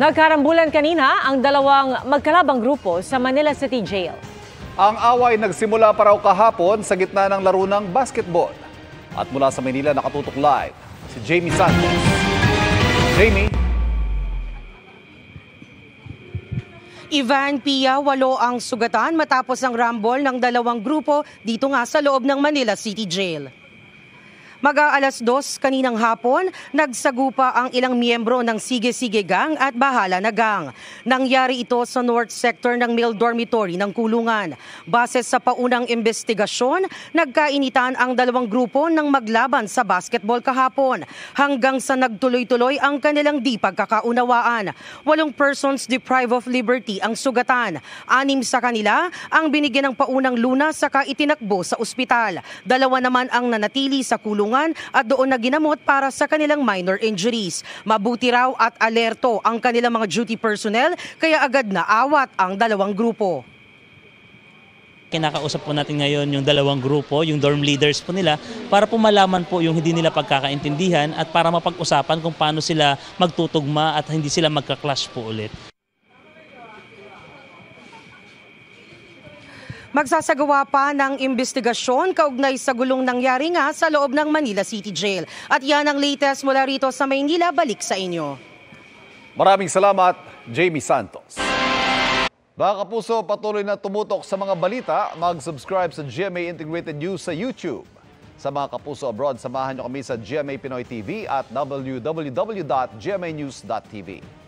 Nagkarambulan kanina ang dalawang magkalabang grupo sa Manila City Jail. Ang away nagsimula pa raw kahapon sa gitna ng laro ng basketball. At mula sa Manila nakatutok live si Jamie Santos. Jamie? Ivan Pia, 8 ang sugatan matapos ang rumble ng dalawang grupo dito nga sa loob ng Manila City Jail. Mag-aalas 2 kaninang hapon, nagsagupa ang ilang miyembro ng Sige-Sige Gang at Bahala na Gang. Nangyari ito sa North Sector ng male dormitory ng kulungan. Base sa paunang investigasyon, nagkainitan ang dalawang grupo ng maglaban sa basketball kahapon hanggang sa nagtuloy-tuloy ang kanilang di pagkakaunawaan. 8 persons deprived of liberty ang sugatan. 6 sa kanila ang binigyan ng paunang lunas saka itinakbo sa ospital. 2 naman ang nanatili sa kulungan at doon na ginamot para sa kanilang minor injuries. Mabuti raw at alerto ang kanilang mga duty personnel kaya agad na awat ang dalawang grupo. Kinakausap po natin ngayon yung dalawang grupo, yung dorm leaders po nila, para po malaman po yung hindi nila pagkakaintindihan at para mapag-usapan kung paano sila magtutugma at hindi sila magka-clash po ulit. Magsasagawa pa ng investigasyon kaugnay sa gulong nangyari nga sa loob ng Manila City Jail. At yan ang latest mula rito sa Maynila. Balik sa inyo. Maraming salamat, Jamie Santos. Mga kapuso, patuloy na tumutok sa mga balita. Mag-subscribe sa GMA Integrated News sa YouTube. Sa mga kapuso abroad, samahan nyo kami sa GMA Pinoy TV at www.gmanews.tv.